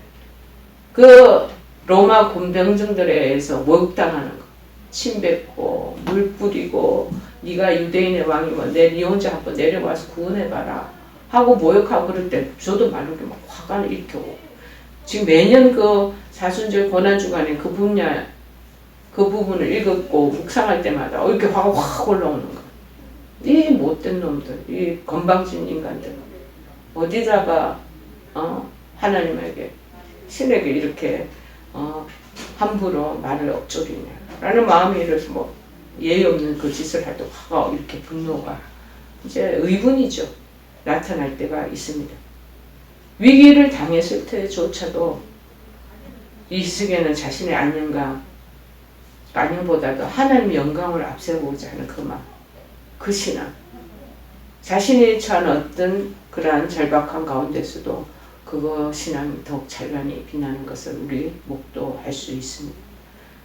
그 로마 군병정들에 의해서 모욕당하는 것, 침 뱉고 물 뿌리고 네가 유대인의 왕이면 네 혼자 한번 내려와서 구원해봐라 하고 모욕하고 그럴 때 저도 말로게 막 화가 일으켜고, 지금 매년 그 사순절 고난주간에 그 부분을 읽었고 묵상할 때마다 이렇게 화가 확 올라오는 거예요. 이 못된 놈들, 이 건방진 인간들 어디다가 하나님에게 신에게 이렇게 함부로 말을 엎조리냐라는 마음이 이래서 뭐 예의 없는 그 짓을 할 때 화가 이렇게 분노가 이제 의분이죠. 나타날 때가 있습니다. 위기를 당했을 때조차도 히스기야는 자신의 안녕보다도 하나님의 영광을 앞세우고자 하는 그 마음, 그 신앙, 자신이 처한 어떤 그러한 절박한 가운데서도 그거 신앙이 더욱 찬란히 빛나는 것을 우리 목도할 수 있습니다.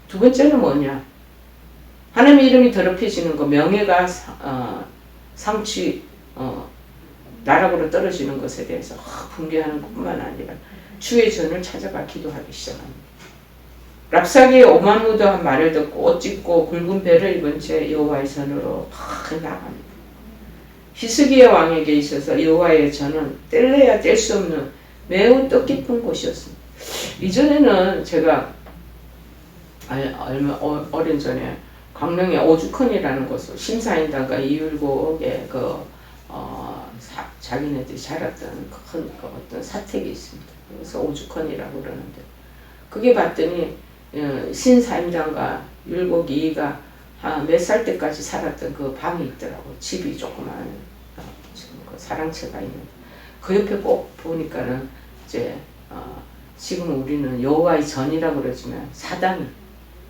두 번째는 뭐냐? 하나님의 이름이 더럽혀지는 것, 명예가 나락으로 떨어지는 것에 대해서 분개하는 것뿐만 아니라 주의 전을 찾아가 기도하기 시작합니다. 랍사기의 오만무도한 말을 듣고 옷 찢고 굵은 배를 입은 채 여호와의 전으로 나갑니다. 히스기야 왕에게 있어서 여호와의 전은 뗄래야 뗄 수 없는 매우 뜻깊은 곳이었습니다. 이전에는 제가 얼마 오랜 전에 강릉의 오죽헌이라는 곳을 심사인단과 이율곡의 자기네들이 자랐던 큰 어떤 사택이 있습니다. 그래서 오죽헌이라고 그러는데, 그게 봤더니 신사임당과 율곡 이이가 몇 살 때까지 살았던 그 방이 있더라고요. 집이 조그마한 지금 그 사랑채가 있는데, 그 옆에 꼭 보니까는 이제 지금 우리는 여호와의 전이라고 그러지만 사당이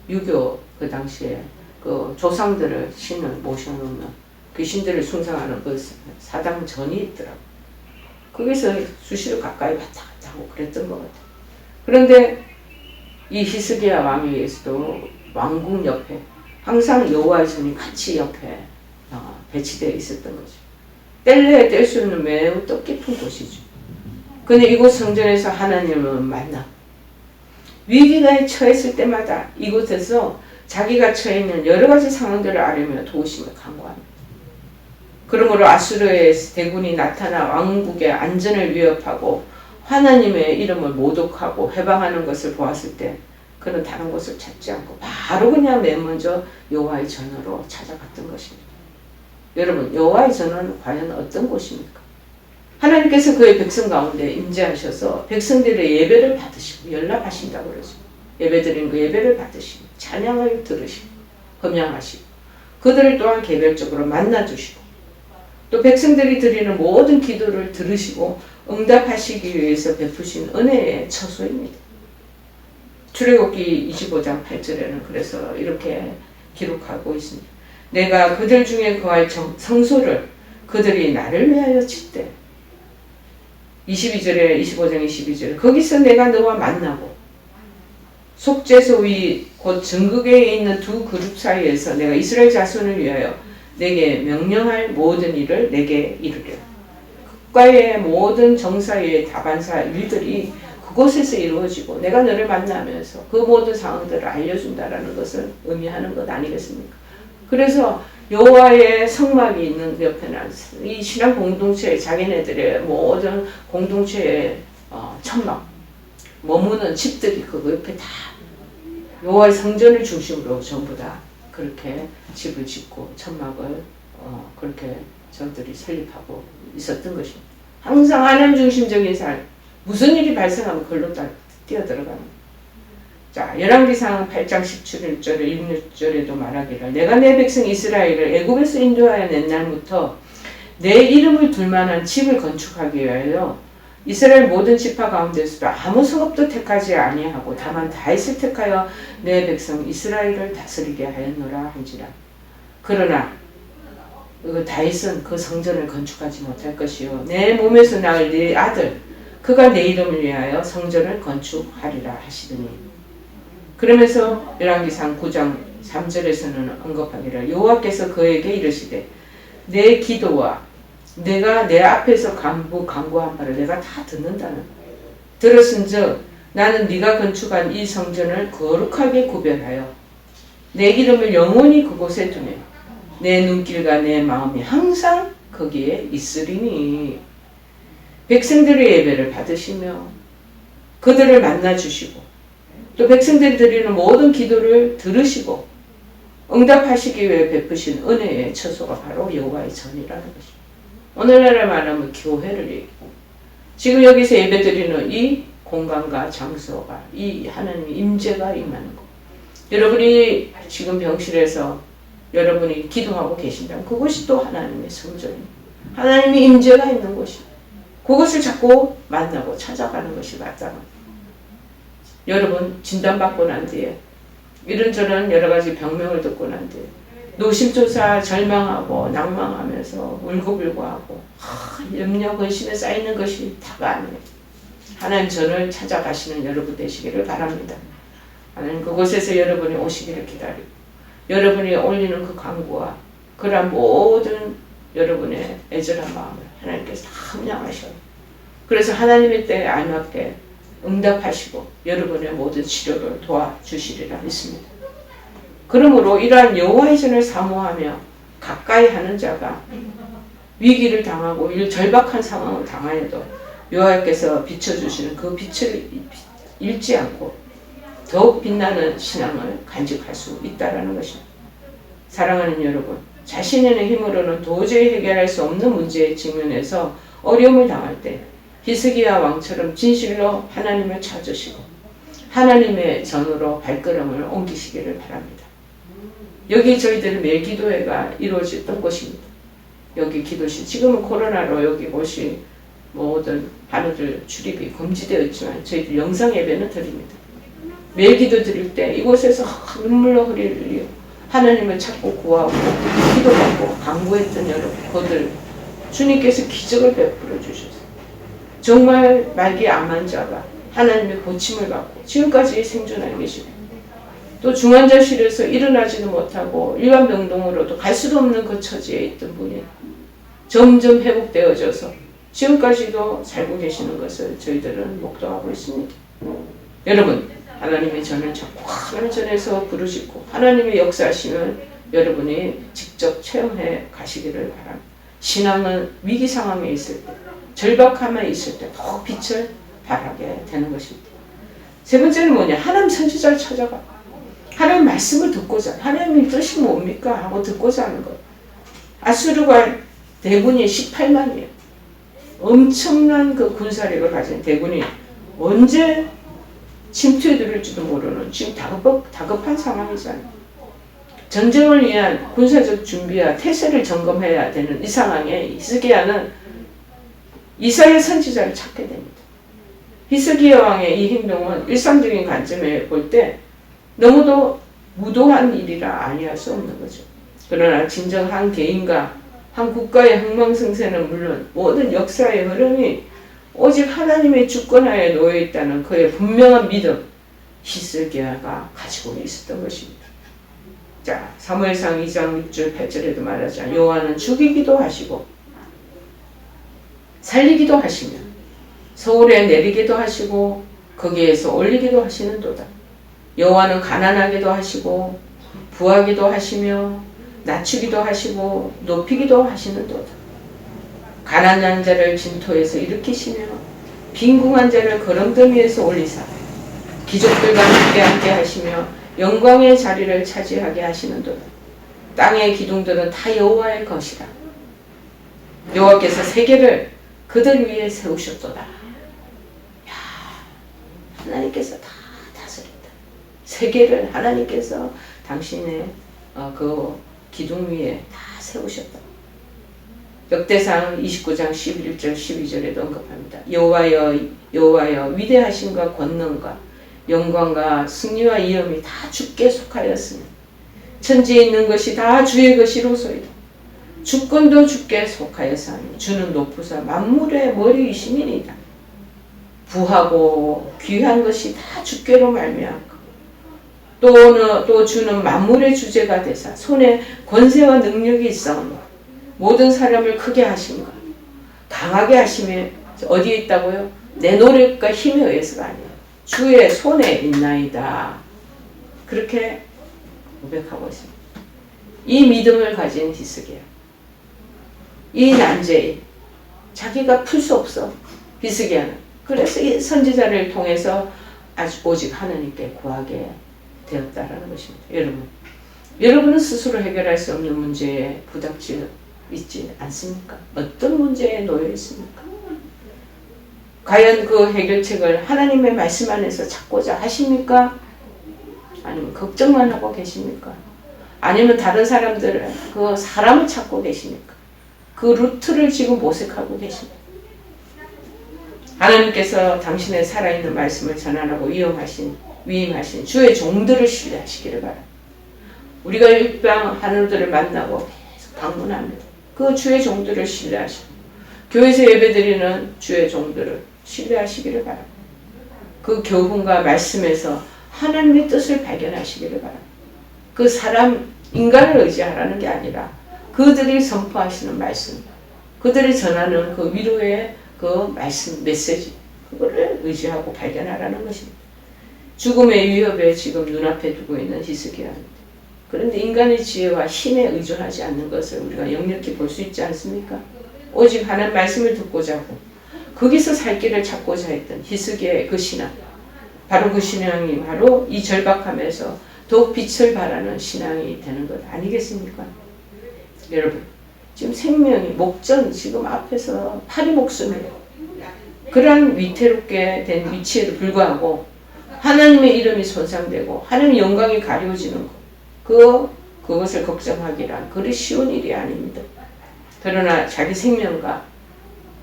유교 그 당시에 그 조상들을 신을 모셔놓는 귀신들을 숭상하는 그 사당 전이 있더라고. 거기서 수시로 가까이 왔다 갔다 하고 그랬던 것 같아요. 그런데 이 히스기야 왕에 의해서도 왕궁 옆에 항상 여호와의 전이 같이 옆에 배치되어 있었던 거죠. 뗄래야 뗄 수 없는 매우 뜻깊은 곳이죠. 근데 이곳 성전에서 하나님을 만나 위기가 처했을 때마다 이곳에서 자기가 처해 있는 여러 가지 상황들을 아뢰며 도우심을 간구합니다. 그러므로 아수르의 대군이 나타나 왕국의 안전을 위협하고 하나님의 이름을 모독하고 해방하는 것을 보았을 때 그는 다른 곳을 찾지 않고 바로 그냥 맨 먼저 여호와의 전으로 찾아갔던 것입니다. 여러분, 여호와의 전은 과연 어떤 곳입니까? 하나님께서 그의 백성 가운데 임재하셔서 백성들의 예배를 받으시고 연락하신다고 그러죠. 예배드린 그 예배를 받으시고 찬양을 들으시고 검양하시고 그들을 또한 개별적으로 만나주시고 또 백성들이 드리는 모든 기도를 들으시고 응답하시기 위해서 베푸신 은혜의 처소입니다. 출애굽기 25장 8절에는 그래서 이렇게 기록하고 있습니다. 내가 그들 중에 거할 성소를 그들이 나를 위하여 짓되 22절에 25장 22절에 거기서 내가 너와 만나고 속죄소 위 곧 증거궤에 있는 두 그룹 사이에서 내가 이스라엘 자손을 위하여 내게 명령할 모든 일을 내게 이루려. 국가의 모든 정사의 다반사 일들이 그곳에서 이루어지고 내가 너를 만나면서 그 모든 상황들을 알려준다라는 것을 의미하는 것 아니겠습니까? 그래서 여호와의 성막이 있는 옆에는 이 신앙 공동체 자기네들의 모든 공동체의 천막 머무는 집들이 그 옆에 다 여호와의 성전을 중심으로 전부 다 그렇게 집을 짓고 천막을 그렇게 저들이 설립하고 있었던 것입니다. 항상 하나님 중심적인 삶, 무슨 일이 발생하면 그걸로 뛰어들어가는. 자, 열왕기상 8장 17절에 16절에도 말하기를 내가 내 백성 이스라엘을 애굽에서 인도하여 낸 날부터 내 이름을 둘 만한 집을 건축하기 위하여 이스라엘 모든 지파 가운데서도 아무 성읍도 택하지 아니하고 다만 다윗을 택하여 내 백성 이스라엘을 다스리게 하였노라 한지라. 그러나 그 다윗은 그 성전을 건축하지 못할 것이요 내 몸에서 낳을 네 아들 그가 내 이름을 위하여 성전을 건축하리라 하시더니 그러면서 열왕기상 9장 3절에서는 언급하기를 여호와께서 그에게 이르시되 내 기도와 내가 내 앞에서 간구한 바를 내가 다 듣는다는 들었은즉 나는 네가 건축한 이 성전을 거룩하게 구별하여 내 이름을 영원히 그곳에 두며 내 눈길과 내 마음이 항상 거기에 있으리니 백성들의 예배를 받으시며 그들을 만나주시고 또 백성들이 드리는 모든 기도를 들으시고 응답하시기 위해 베푸신 은혜의 처소가 바로 여호와의 전이라는 것입니다. 오늘날에 말하면 교회를 얘기하고 지금 여기서 예배드리는 이 공간과 장소가 이 하나님의 임재가 임하는 것. 여러분이 지금 병실에서 여러분이 기도하고 계신다면 그것이 또 하나님의 성전입니다. 하나님의 임재가 있는 곳입니다. 그것을 자꾸 만나고 찾아가는 것이 마땅합니다. 여러분 진단받고 난 뒤에 이런저런 여러 가지 병명을 듣고 난 뒤에 노심초사 절망하고 낭망하면서 울고불고하고 염려 근심에 쌓이는 것이 다가 아니에요. 하나님 전을 찾아가시는 여러분 되시기를 바랍니다. 하나님 그곳에서 여러분이 오시기를 기다리고 여러분이 올리는 그 간구와 그러한 모든 여러분의 애절한 마음을 하나님께서 다 함양하셔요. 그래서 하나님의 때에 알맞게 응답하시고 여러분의 모든 치료를 도와주시리라 믿습니다. 그러므로 이러한 여호와의 전을 사모하며 가까이 하는 자가 위기를 당하고 절박한 상황을 당하여도 여호와께서 비춰주시는 그 빛을 잃지 않고 더욱 빛나는 신앙을 간직할 수 있다는 것입니다. 사랑하는 여러분, 자신의 힘으로는 도저히 해결할 수 없는 문제에 직면해서 어려움을 당할 때 히스기야 왕처럼 진실로 하나님을 찾으시고 하나님의 전으로 발걸음을 옮기시기를 바랍니다. 여기 저희들의 매일 기도회가 이루어졌던 곳입니다. 여기 기도실, 지금은 코로나로 여기 곳이 모든 바늘들 출입이 금지되어 있지만 저희들 영상 예배는 드립니다. 매일 기도 드릴 때 이곳에서 눈물로 흘리려 하나님을 찾고 구하고 기도받고 간구했던 여러분들 주님께서 기적을 베풀어 주셨어요. 정말 말기 암한 자가 하나님의 고침을 받고 지금까지 생존하고 계십니다. 또 중환자실에서 일어나지도 못하고 일반 병동으로도 갈 수도 없는 그 처지에 있던 분이 점점 회복되어져서 지금까지도 살고 계시는 것을 저희들은 목도하고 있습니다. 여러분, 하나님의 전을 찾고 하나님의 전에서 부르시고 하나님의 역사하시면 여러분이 직접 체험해 가시기를 바랍니다. 신앙은 위기 상황에 있을 때, 절박함에 있을 때 더 빛을 발하게 되는 것입니다. 세 번째는 뭐냐? 하나님 선지자를 찾아가. 하나님 말씀을 듣고자, 하나님의 뜻이 뭡니까? 하고 듣고자 하는 것. 아수르가 대군이 18만이에요. 엄청난 그 군사력을 가진 대군이 언제 침투해 들을지도 모르는 지금 다급한 상황이잖아요. 전쟁을 위한 군사적 준비와 태세를 점검해야 되는 이 상황에 히스기야는 이스라엘 선지자를 찾게 됩니다. 히스기야 왕의 이 행동은 일상적인 관점에 볼 때 너무도 무도한 일이라 아니할 수 없는 거죠. 그러나 진정 한 개인과 한 국가의 흥망성쇠는 물론 모든 역사의 흐름이 오직 하나님의 주권하에 놓여 있다는 그의 분명한 믿음, 히스기야가 가지고 있었던 것입니다. 자, 사무엘상 2장 6절 8절에도 말하자 여호와는 죽이기도 하시고 살리기도 하시며 서울에 내리기도 하시고 거기에서 올리기도 하시는도다. 여호와는 가난하기도 하시고 부하기도 하시며 낮추기도 하시고 높이기도 하시는도다. 가난한 자를 진토에서 일으키시며 빈궁한 자를 거름더미에서 올리사 기족들과 함께 하시며 영광의 자리를 차지하게 하시는도다. 땅의 기둥들은 다 여호와의 것이라. 여호와께서 세계를 그들 위에 세우셨도다. 야, 하나님께서 다 다스린다. 세계를 하나님께서 당신의 그 기둥 위에 다 세우셨다. 역대상 29장 11절 12절에도 언급합니다. 여호와여 여호와여 위대하심과 권능과 영광과 승리와 위엄이 다 주께 속하였으니 천지에 있는 것이 다 주의 것이로소이다. 주권도 주께 속하였사니 주는 높으사 만물의 머리이심이니이다. 부하고 귀한 것이 다 주께로 말미암고 또 주는 만물의 주제가 되사 손에 권세와 능력이 있사오니 모든 사람을 크게 하심과 강하게 하심에 어디에 있다고요? 내 노력과 힘에 의해서가 아니에요. 주의 손에 있나이다. 그렇게 고백하고 있습니다. 이 믿음을 가진 히스기야, 이 난제인 자기가 풀 수 없어. 히스기야는 그래서 이 선지자를 통해서 아주 오직 하나님께 구하게 되었다라는 것입니다. 여러분은 스스로 해결할 수 없는 문제에 부닥쳐 있지 않습니까? 어떤 문제에 놓여 있습니까? 과연 그 해결책을 하나님의 말씀 안에서 찾고자 하십니까? 아니면 걱정만 하고 계십니까? 아니면 다른 사람들을 그 사람을 찾고 계십니까? 그 루트를 지금 모색하고 계십니까? 하나님께서 당신의 살아있는 말씀을 전하라고 위임하신 주의 종들을 신뢰하시기를 바랍니다. 우리가 일방 하늘들을 만나고 계속 방문합니다. 그 주의 종들을 신뢰하시고 교회에서 예배드리는 주의 종들을 신뢰하시기를 바랍니다. 그 교훈과 말씀에서 하나님의 뜻을 발견하시기를 바랍니다. 그 사람, 인간을 의지하라는 게 아니라 그들이 선포하시는 말씀, 그들이 전하는 그 위로의 그 말씀, 메시지, 그거를 의지하고 발견하라는 것입니다. 죽음의 위협에 지금 눈앞에 두고 있는 히스기야입니다. 그런데 인간의 지혜와 힘에 의존하지 않는 것을 우리가 역력히 볼 수 있지 않습니까? 오직 하나님 말씀을 듣고자 하고 거기서 살 길을 찾고자 했던 히스기야의 그 신앙, 바로 그 신앙이 바로 이 절박함에서 더욱 빛을 발하는 신앙이 되는 것 아니겠습니까? 여러분, 지금 생명이 목전 지금 앞에서 파리 목숨이에요. 그러한 위태롭게 된 위치에도 불구하고 하나님의 이름이 손상되고 하나님의 영광이 가려지는 것, 그것을 걱정하기란 그리 쉬운 일이 아닙니다. 그러나 자기 생명과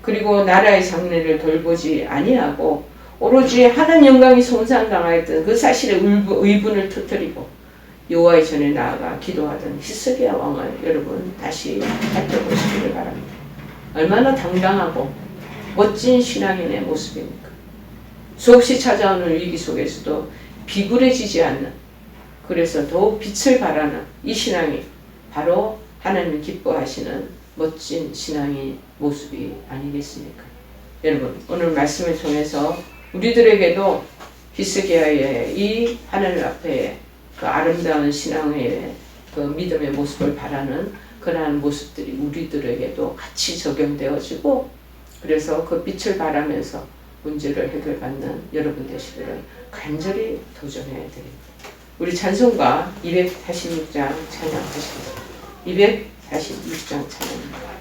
그리고 나라의 장래를 돌보지 아니하고 오로지 하나님 영광이 손상당하였던 그 사실의 의분을 터뜨리고 여호와의 전에 나아가 기도하던 히스기야 왕을 여러분 다시 살펴보시기를 바랍니다. 얼마나 당당하고 멋진 신앙인의 모습입니까? 수없이 찾아오는 위기 속에서도 비굴해지지 않는, 그래서 더욱 빛을 발하는 이 신앙이 바로 하나님을 기뻐하시는 멋진 신앙의 모습이 아니겠습니까? 여러분, 오늘 말씀을 통해서 우리들에게도 히스기야의 이 하늘 앞에 그 아름다운 신앙의 그 믿음의 모습을 바라는 그러한 모습들이 우리들에게도 같이 적용되어지고, 그래서 그 빛을 발하면서 문제를 해결받는 여러분 되시기를 간절히 도전해야 됩니다. 우리 찬송가 246장 찬양하십니다. 246장 찬양입니다.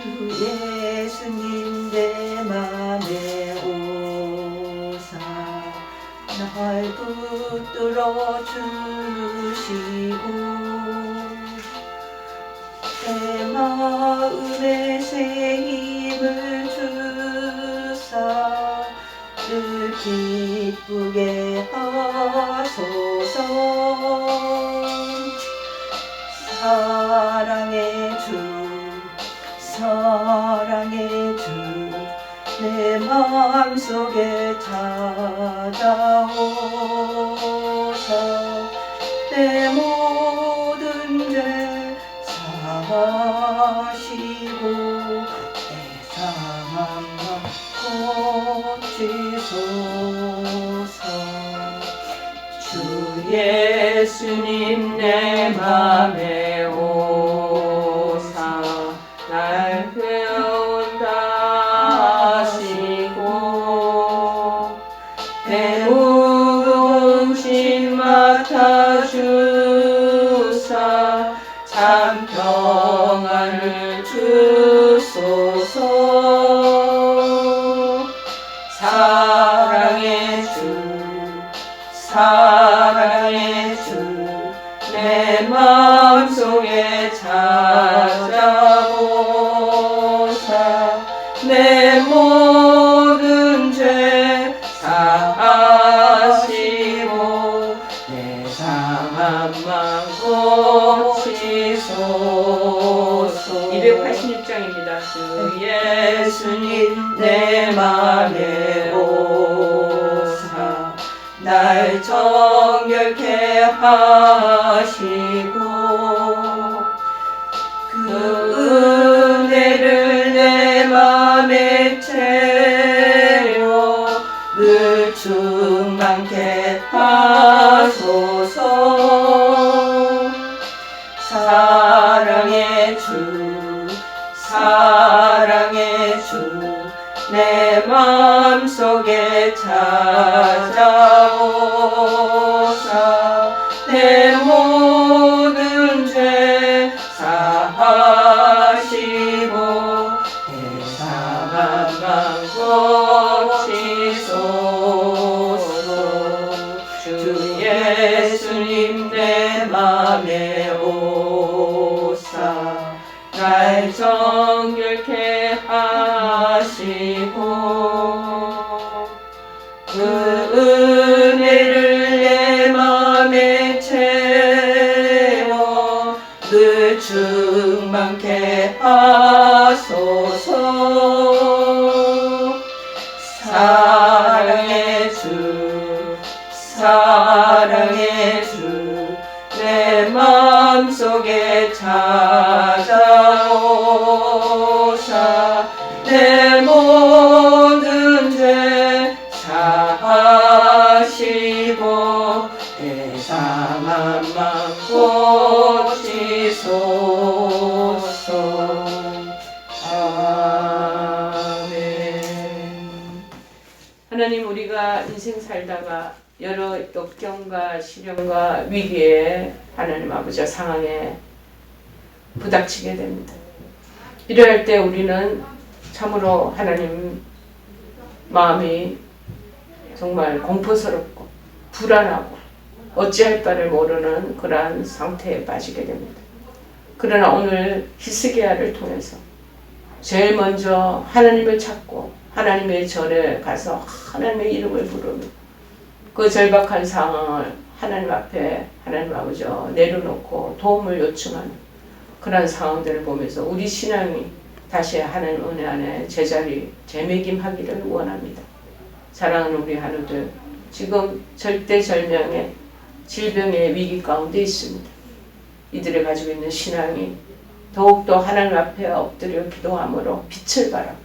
주 예수님 내 맘에 오사 날 붙들어 주시고 내 마음에 새 힘을 주사 늘 기쁘게 하소서. 사랑의 주 사랑의 주 내 마음속에 찾아오사 내 모든 죄 사하시고 내 상함만 고치소서. 주 예수님 내 맘에 오사 날 깨운다 하시고 내 무거운 짐 맡아주사 참 평안을 주소서. 사랑의 주 사랑의 주 내 마음속에 찾아오사 내 모든 죄 사하시고 내 상함만 고치소서. 286장입니다. 주 예수님 내 맘에 오사 날 정결케 하시고 그 은혜를 내 맘에 채워 늘 충만케 하소서. 사랑의 주 사랑의 주 내 마음속에 찾아오사 내 모든 죄 사하시고 내 상함만 고치소서. 주 예수님 내 맘에 오사 날 정결케 하시고 그 은혜를 내 맘에 채워 늘 충만케 하소서. 사랑의 주 사랑의 주 내 마음속에 찾아오사 내 모든 죄 사하시고 내 상함만 고치소서. 아멘. 하나님, 우리가 인생 살다가 여러 역경과 시련과 위기에 하나님 아버지 상황에 부닥치게 됩니다. 이럴 때 우리는 참으로 하나님 마음이 정말 공포스럽고 불안하고 어찌할 바를 모르는 그러한 상태에 빠지게 됩니다. 그러나 오늘 히스기야를 통해서 제일 먼저 하나님을 찾고 하나님의 절에 가서 하나님의 이름을 부르며 그 절박한 상황을 하나님 앞에 하나님 아버지 내려놓고 도움을 요청하는 그런 상황들을 보면서 우리 신앙이 다시 하나님 은혜 안에 제자리 재매김하기를 원합니다. 사랑하는 우리 하누들, 지금 절대절명의 질병의 위기 가운데 있습니다. 이들이 가지고 있는 신앙이 더욱더 하나님 앞에 엎드려 기도함으로 빛을 발하고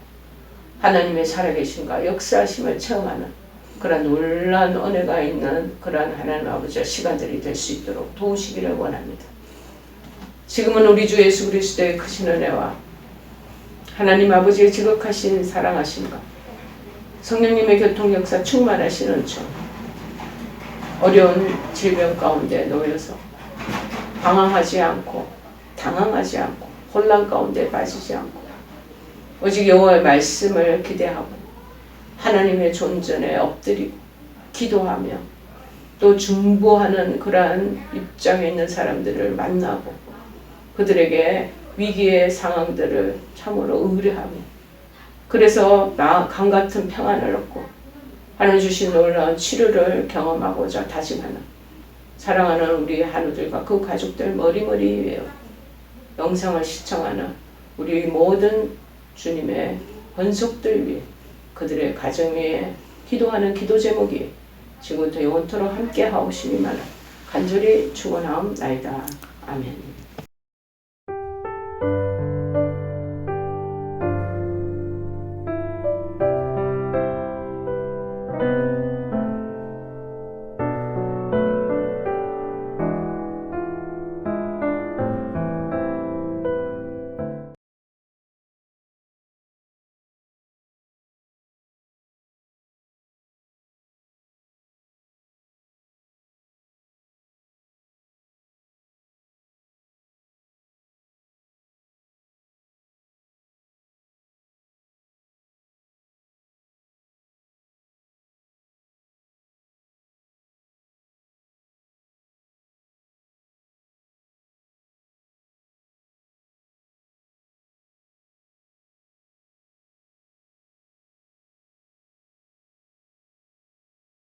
하나님의 살아계심과 역사하심을 체험하는 그런 놀라운 은혜가 있는 그런 하나님 아버지의 시간들이 될 수 있도록 도우시기를 원합니다. 지금은 우리 주 예수 그리스도의 크신 은혜와 하나님 아버지의 지극하신 사랑하심과 성령님의 교통 역사 충만하신 은총, 어려운 질병 가운데 놓여서 방황하지 않고 당황하지 않고 혼란 가운데 빠지지 않고 오직 여호와의 말씀을 기대하고 하나님의 존전에 엎드리고 기도하며 또 중보하는 그러한 입장에 있는 사람들을 만나고 그들에게 위기의 상황들을 참으로 의뢰하며 그래서 강 같은 평안을 얻고 하나님 주신 놀라운 치료를 경험하고자 다짐하는 사랑하는 우리 한우들과 그 가족들 머리머리 위에 영상을 시청하는 우리 모든 주님의 권속들 위해 그들의 가정 위에 기도하는 기도 제목이 지금부터 영원토록 함께 하옵시기만을 간절히 축원하옵나이다. 아멘.